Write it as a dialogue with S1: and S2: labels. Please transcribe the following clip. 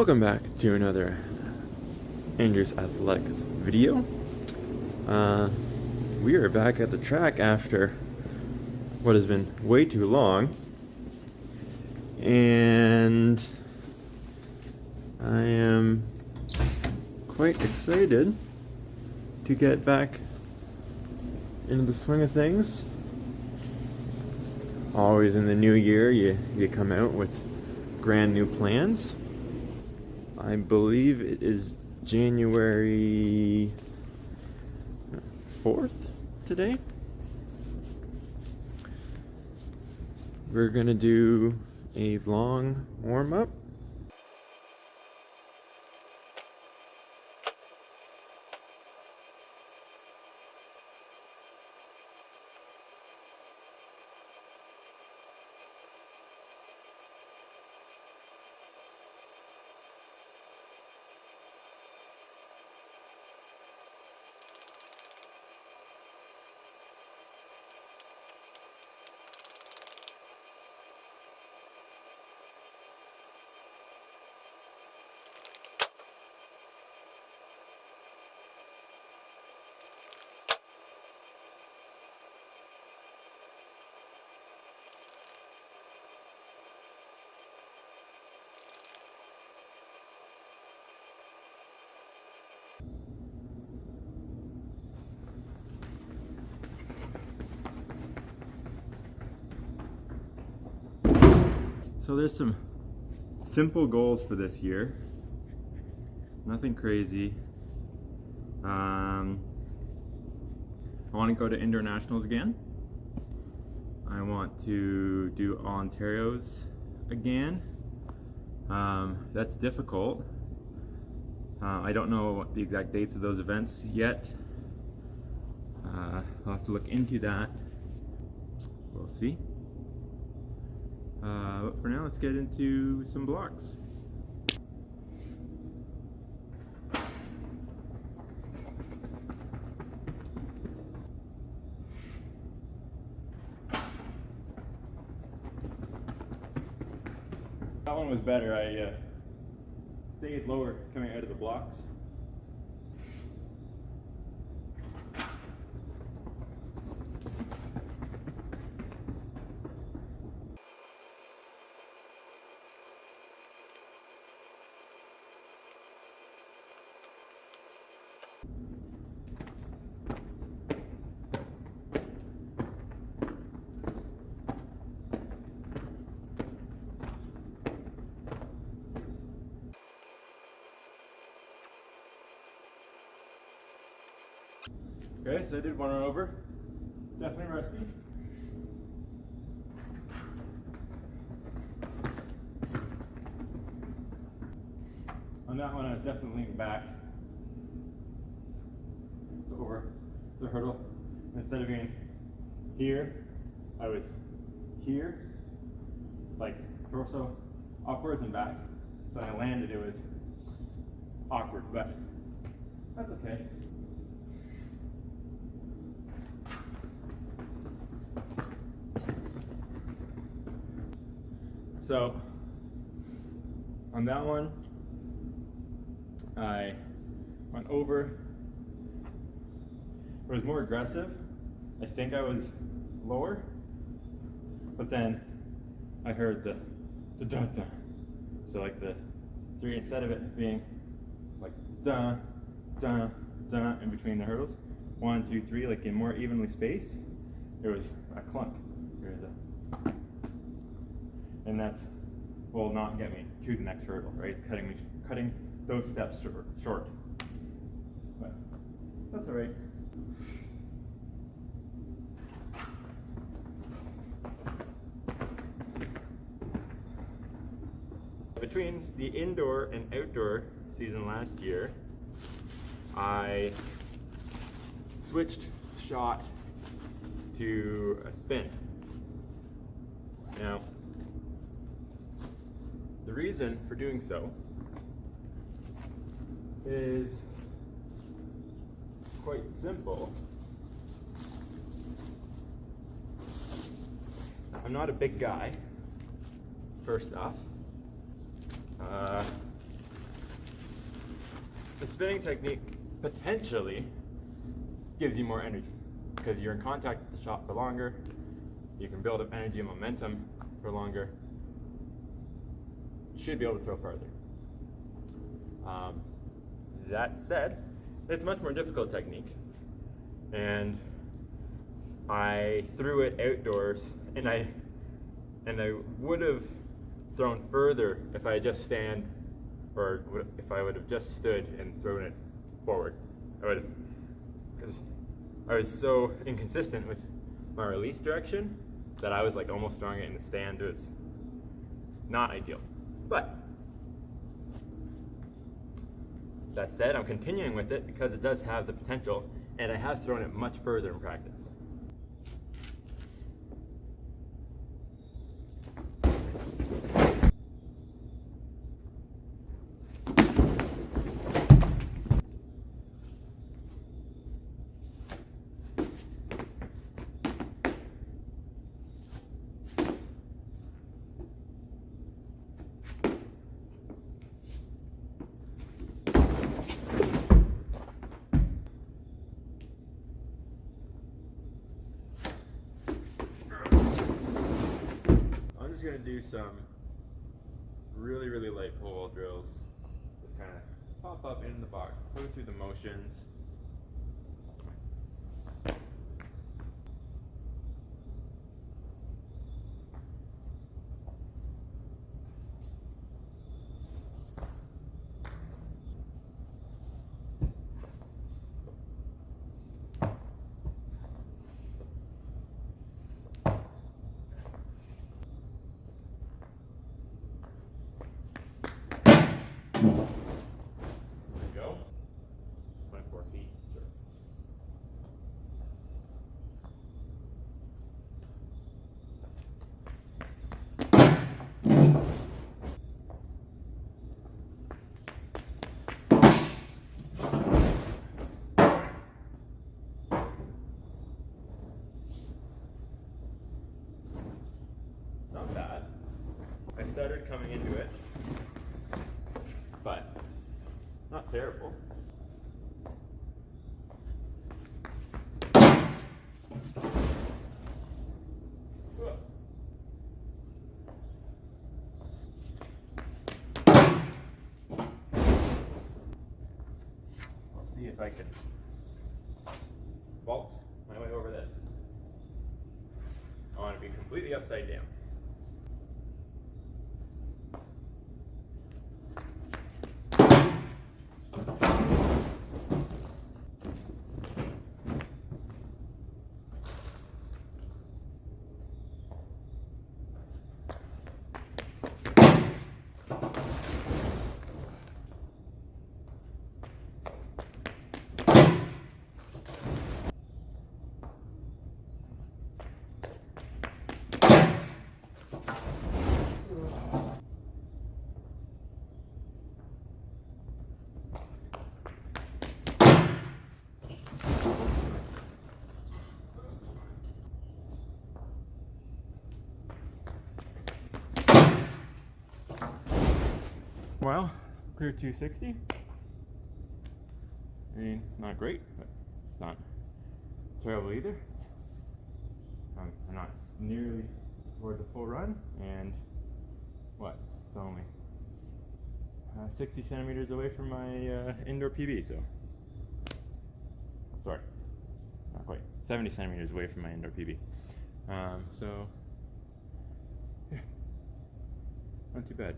S1: Welcome back to another Andrew's Athletics video. We are back at the track after what has been way too long, and I am quite excited to get back into the swing of things. Always in the new year, you come out with grand new plans. I believe it is January 4th today. We're gonna do a long warm-up. So there's some simple goals for this year. Nothing crazy. I want to go to indoor nationals again. I want to do Ontario's again. That's difficult. I don't know what the exact dates of those events yet. I'll have to look into that. We'll see. But for now, let's get into some blocks. That one was better. I stayed lower coming out of the blocks. Okay, so I did one run over. Definitely rusty. On that one, I was definitely leaning back. So over the hurdle. Instead of being here, I was here, like torso upwards and back. So when I landed, it was awkward, but that's okay. So on that one, I went over. It was more aggressive. I think I was lower, but then I heard the dun dun. So like the three, instead of it being like dun dun dun in between the hurdles, 1, 2, 3, like in more evenly spaced, there was a clunk. There's a, and that's will not get me to the next hurdle, right? It's cutting those steps short. But that's all right. Between the indoor and outdoor season last year, I switched shot to a spin. Now, the reason for doing so is quite simple. I'm not a big guy, first off. the spinning technique potentially gives you more energy because you're in contact with the shot for longer. You can build up energy and momentum for longer. You should be able to throw farther. That said, it's a much more difficult technique, and I threw it outdoors, and I would have thrown further if I had just if I would have just stood and thrown it forward. Because I was so inconsistent with my release direction that I was like almost throwing it in the stands. It was not ideal. But that said, I'm continuing with it because it does have the potential, and I have thrown it much further in practice. I'm just going to do some really light pole vault drills. Just kind of pop up in the box, go through the motions. Go. 24 feet. Sure. Not bad. I stuttered coming into it, but not terrible. I'll see if I can vault my way over this. I want to be completely upside down. Well, clear 260. I mean, it's not great, but it's not terrible either. I'm not nearly toward the full run, and what? It's only 60 centimeters away from my indoor PB, so. Sorry, not quite. 70 centimeters away from my indoor PB. So, yeah, not too bad.